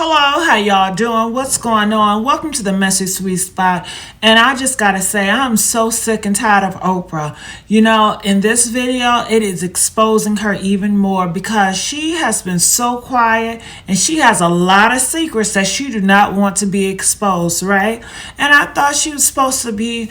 Hello, how y'all doing? What's going on? Welcome to the Messy Sweet Spot. And I just gotta say, I'm so sick and tired of Oprah. In this video, it is exposing her even more because she has been so quiet and she has a lot of secrets that she do not want to be exposed, right? And I thought she was supposed to be,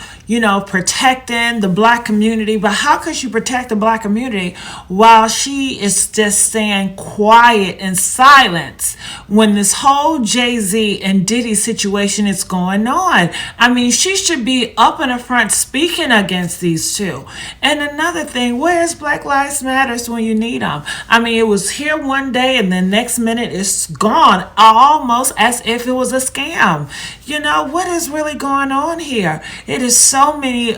protecting the black community. But how could she protect the black community while she is just staying quiet in silence when this whole Jay-Z and Diddy situation is going on? I mean, she should be up in the front speaking against these two. And another thing, where's Black Lives Matters when you need them? I mean, it was here one day and the next minute it's gone, almost as if it was a scam. What is really going on here? It is so many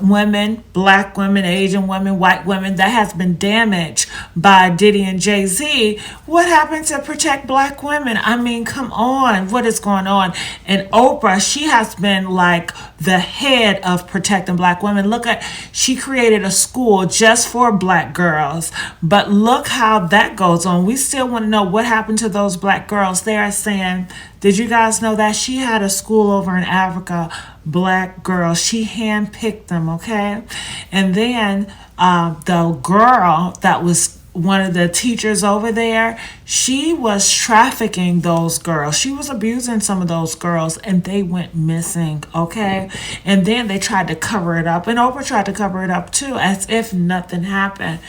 women, black women, Asian women, white women that has been damaged by Diddy and Jay-Z. What happened to protect black women? I mean, come on, what is going on? And Oprah, she has been like the head of protecting black women. She created a school just for black girls, but look how that goes on. We still want to know what happened to those black girls. They are saying, did you guys know that she had a school over in Africa, black girls? She handpicked them, okay? And then the girl that was one of the teachers over there, she was trafficking those girls. She was abusing some of those girls and they went missing, okay? And then they tried to cover it up, and Oprah tried to cover it up too, as if nothing happened.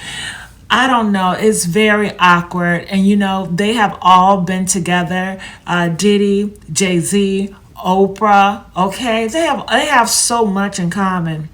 I don't know. It's very awkward. And, they have all been together. Diddy, Jay-Z, Oprah, okay? They have so much in common.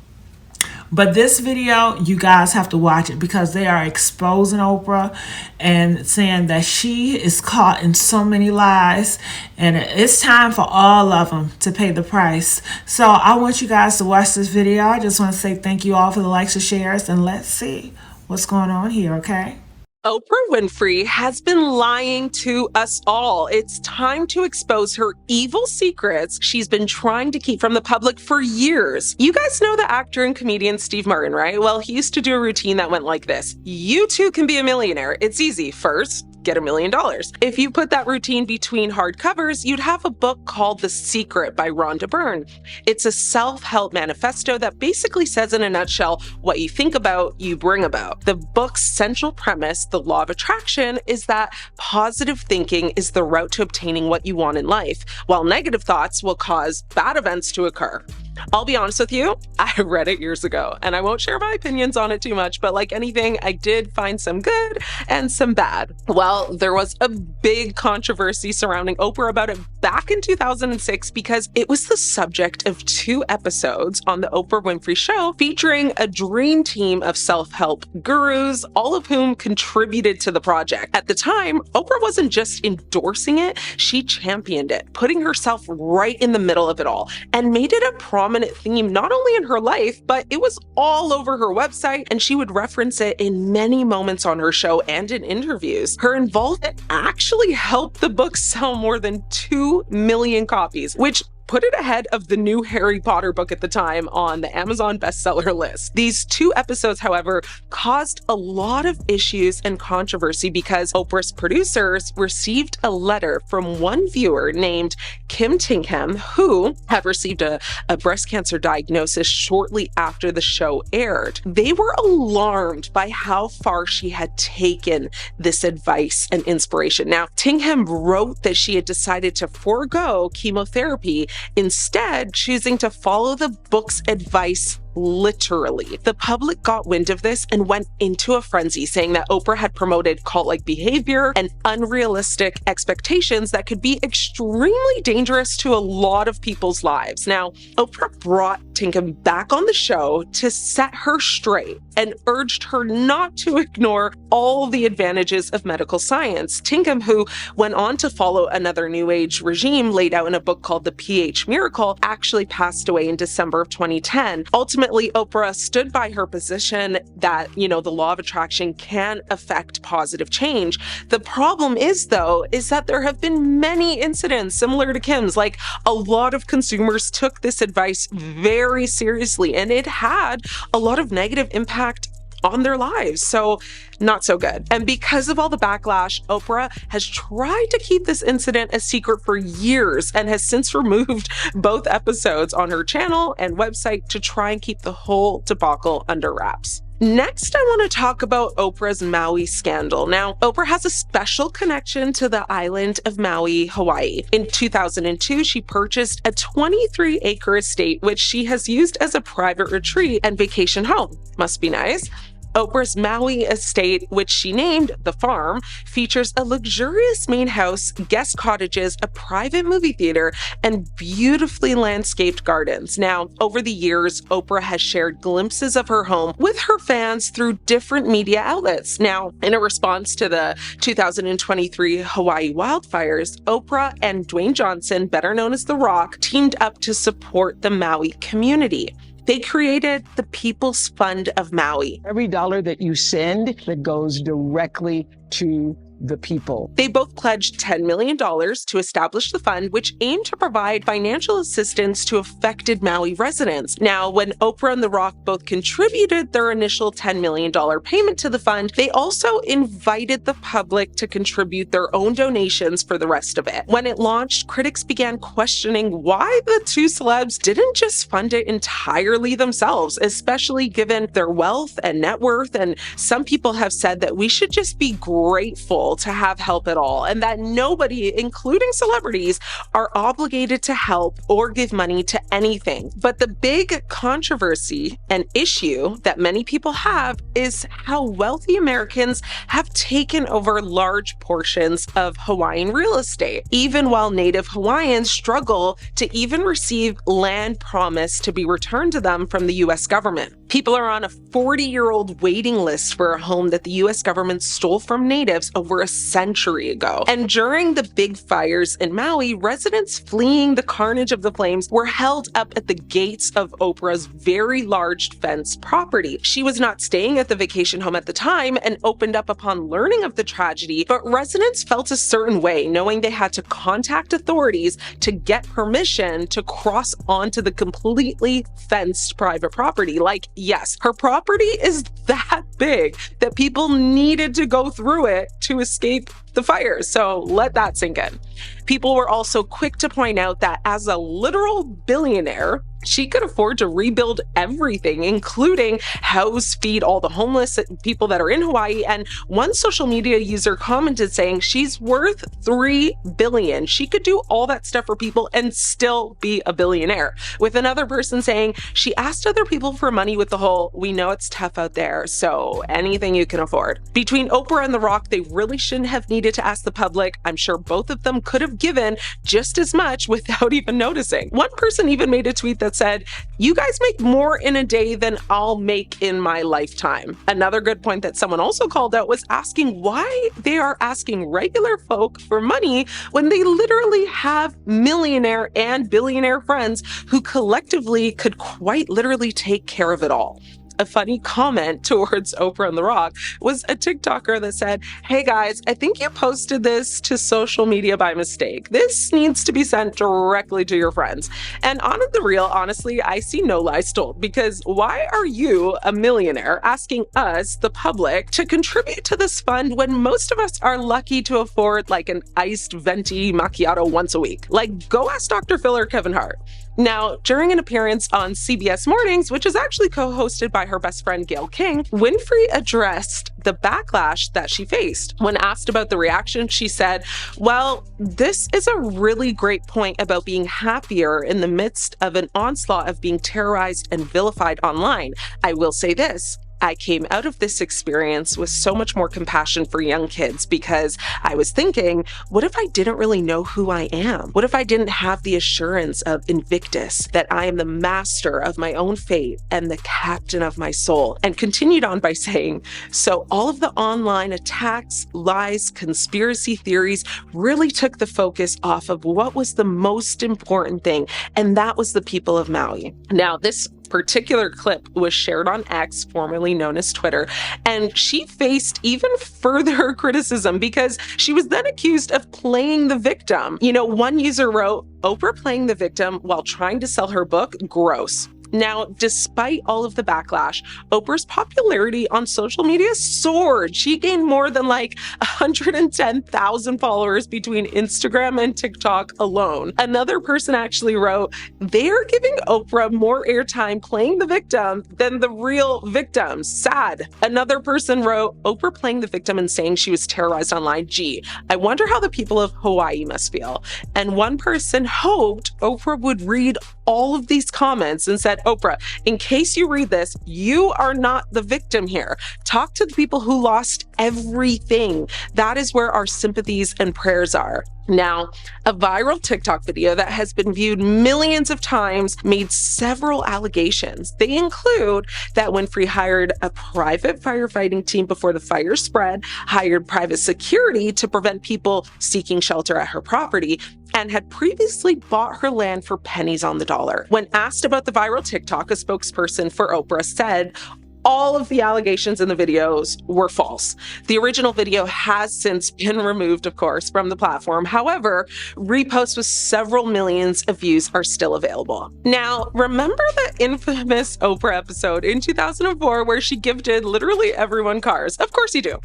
But this video, you guys have to watch it because they are exposing Oprah and saying that she is caught in so many lies. And it's time for all of them to pay the price. So I want you guys to watch this video. I just want to say thank you all for the likes and shares. And let's see what's going on here, okay? Oprah Winfrey has been lying to us all. It's time to expose her evil secrets she's been trying to keep from the public for years. You guys know the actor and comedian Steve Martin, right? Well, he used to do a routine that went like this. You too can be a millionaire. It's easy. First, get $1 million. If you put that routine between hardcovers, you'd have a book called The Secret by Rhonda Byrne. It's a self-help manifesto that basically says in a nutshell, what you think about, you bring about. The book's central premise, the law of attraction, is that positive thinking is the route to obtaining what you want in life, while negative thoughts will cause bad events to occur. I'll be honest with you, I read it years ago, and I won't share my opinions on it too much, but like anything, I did find some good and some bad. Well, there was a big controversy surrounding Oprah about it back in 2006 because it was the subject of 2 episodes on the Oprah Winfrey Show featuring a dream team of self-help gurus, all of whom contributed to the project. At the time, Oprah wasn't just endorsing it, she championed it, putting herself right in the middle of it all, and made it a prominent theme not only in her life, but it was all over her website, and she would reference it in many moments on her show and in interviews. Her involvement actually helped the book sell more than 2 million copies, which put it ahead of the new Harry Potter book at the time on the Amazon bestseller list. These 2 episodes, however, caused a lot of issues and controversy because Oprah's producers received a letter from one viewer named Kim Tingham, who had received a breast cancer diagnosis shortly after the show aired. They were alarmed by how far she had taken this advice and inspiration. Now, Tingham wrote that she had decided to forego chemotherapy, instead choosing to follow the book's advice literally. The public got wind of this and went into a frenzy, saying that Oprah had promoted cult-like behavior and unrealistic expectations that could be extremely dangerous to a lot of people's lives. Now, Oprah brought Tinkham back on the show to set her straight and urged her not to ignore all the advantages of medical science. Tinkham, who went on to follow another New Age regime laid out in a book called The pH Miracle, actually passed away in December of 2010. Ultimately, Oprah stood by her position that, the law of attraction can affect positive change. The problem is, though, is that there have been many incidents similar to Kim's. Like, a lot of consumers took this advice very seriously, and it had a lot of negative impact on their lives. So not so good. And because of all the backlash, Oprah has tried to keep this incident a secret for years and has since removed both episodes on her channel and website to try and keep the whole debacle under wraps. Next, I want to talk about Oprah's Maui scandal. Now, Oprah has a special connection to the island of Maui, Hawaii. In 2002, she purchased a 23-acre estate, which she has used as a private retreat and vacation home. Must be nice. Oprah's Maui estate, which she named The Farm, features a luxurious main house, guest cottages, a private movie theater, and beautifully landscaped gardens. Now, over the years, Oprah has shared glimpses of her home with her fans through different media outlets. Now, in a response to the 2023 Hawaii wildfires, Oprah and Dwayne Johnson, better known as The Rock, teamed up to support the Maui community. They created the People's Fund of Maui. Every dollar that you send that goes directly to the people. They both pledged $10 million to establish the fund, which aimed to provide financial assistance to affected Maui residents. Now, when Oprah and The Rock both contributed their initial $10 million payment to the fund, they also invited the public to contribute their own donations for the rest of it. When it launched, critics began questioning why the two celebs didn't just fund it entirely themselves, especially given their wealth and net worth. And some people have said that we should just be grateful to have help at all, and that nobody, including celebrities, are obligated to help or give money to anything. But the big controversy and issue that many people have is how wealthy Americans have taken over large portions of Hawaiian real estate, even while Native Hawaiians struggle to even receive land promised to be returned to them from the U.S. government. People are on a 40-year-old waiting list for a home that the U.S. government stole from natives over a century ago. And during the big fires in Maui, residents fleeing the carnage of the flames were held up at the gates of Oprah's very large fenced property. She was not staying at the vacation home at the time and opened up upon learning of the tragedy, but residents felt a certain way, knowing they had to contact authorities to get permission to cross onto the completely fenced private property. Like, yes, her property is that big that people needed to go through it to escape the fires. So let that sink in. People were also quick to point out that as a literal billionaire, she could afford to rebuild everything, including house, feed all the homeless people that are in Hawaii. And one social media user commented saying she's worth $3 billion. She could do all that stuff for people and still be a billionaire. With another person saying she asked other people for money with the whole, we know it's tough out there, so anything you can afford. Between Oprah and The Rock, they really shouldn't have needed to ask the public. I'm sure both of them could have given just as much without even noticing. One person even made a tweet that said, you guys make more in a day than I'll make in my lifetime. Another good point that someone also called out was asking why they are asking regular folk for money when they literally have millionaire and billionaire friends who collectively could quite literally take care of it all. A funny comment towards Oprah and The Rock was a TikToker that said, hey guys, I think you posted this to social media by mistake. This needs to be sent directly to your friends. And on the real, honestly, I see no lies told, because why are you, a millionaire, asking us, the public, to contribute to this fund when most of us are lucky to afford like an iced venti macchiato once a week? Like, go ask Dr. Phil or Kevin Hart. Now, during an appearance on CBS Mornings, which is actually co-hosted by her best friend Gayle King, Winfrey addressed the backlash that she faced. When asked about the reaction, she said, well, this is a really great point about being happier in the midst of an onslaught of being terrorized and vilified online. I will say this. I came out of this experience with so much more compassion for young kids, because I was thinking, what if I didn't really know who I am? What if I didn't have the assurance of Invictus, that I am the master of my own fate and the captain of my soul? And continued on by saying, so all of the online attacks, lies, conspiracy theories really took the focus off of what was the most important thing, and that was the people of Maui. Now, this particular clip was shared on X, formerly known as Twitter, and she faced even further criticism because she was then accused of playing the victim. You know, one user wrote, Oprah playing the victim while trying to sell her book, gross. Now, despite all of the backlash, Oprah's popularity on social media soared. She gained more than like 110,000 followers between Instagram and TikTok alone. Another person actually wrote, "They're giving Oprah more airtime playing the victim than the real victims. Sad." Another person wrote, "Oprah playing the victim and saying she was terrorized online. Gee, I wonder how the people of Hawaii must feel." And one person hoped Oprah would read all of these comments and said, "Oprah, in case you read this, you are not the victim here. Talk to the people who lost everything. That is where our sympathies and prayers are." Now, a viral TikTok video that has been viewed millions of times made several allegations. They include that Winfrey hired a private firefighting team before the fire spread, hired private security to prevent people seeking shelter at her property, and had previously bought her land for pennies on the dollar. When asked about the viral TikTok, a spokesperson for Oprah said, all of the allegations in the videos were false. The original video has since been removed, of course, from the platform. However, reposts with several millions of views are still available. Now, remember the infamous Oprah episode in 2004 where she gifted literally everyone cars? Of course you do.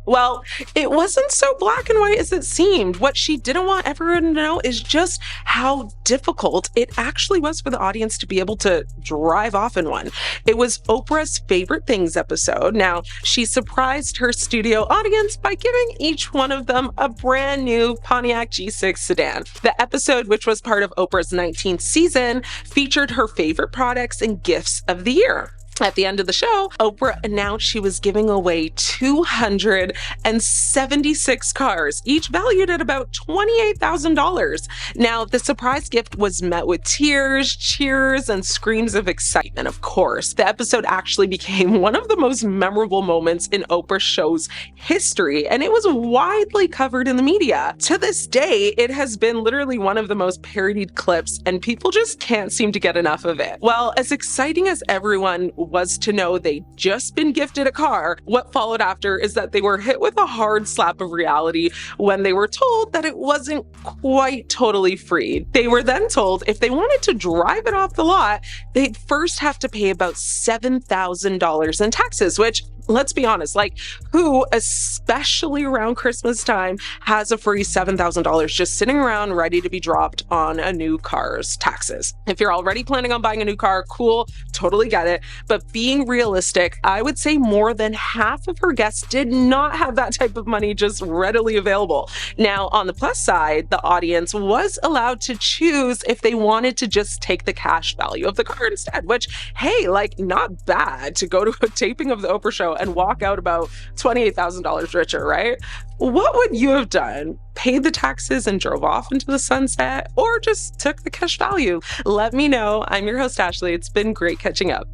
Well, it wasn't so black and white as it seemed. What she didn't want everyone to know is just how difficult it actually was for the audience to be able to drive off in one. It was Oprah's Favorite Things episode. Now, she surprised her studio audience by giving each one of them a brand new Pontiac G6 sedan. The episode, which was part of Oprah's 19th season, featured her favorite products and gifts of the year. At the end of the show, Oprah announced she was giving away 276 cars, each valued at about $28,000. Now, the surprise gift was met with tears, cheers, and screams of excitement, of course. The episode actually became one of the most memorable moments in Oprah's show's history, and it was widely covered in the media. To this day, it has been literally one of the most parodied clips, and people just can't seem to get enough of it. Well, as exciting as everyone was to know they'd just been gifted a car, what followed after is that they were hit with a hard slap of reality when they were told that it wasn't quite totally free. They were then told if they wanted to drive it off the lot, they'd first have to pay about $7,000 in taxes, which, let's be honest, like, who, especially around Christmas time, has a free $7,000 just sitting around ready to be dropped on a new car's taxes? If you're already planning on buying a new car, cool, totally get it. But being realistic, I would say more than half of her guests did not have that type of money just readily available. Now, on the plus side, the audience was allowed to choose if they wanted to just take the cash value of the car instead, which, hey, like, not bad to go to a taping of the Oprah show and walk out about $28,000 richer, right? What would you have done? Paid the taxes and drove off into the sunset, or just took the cash value? Let me know. I'm your host, Ashley. It's been great catching up.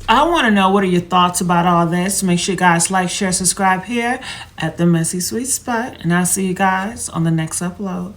I want to know, what are your thoughts about all this? Make sure you guys like, share, subscribe here at The Messy Sweet Spot, and I'll see you guys on the next upload.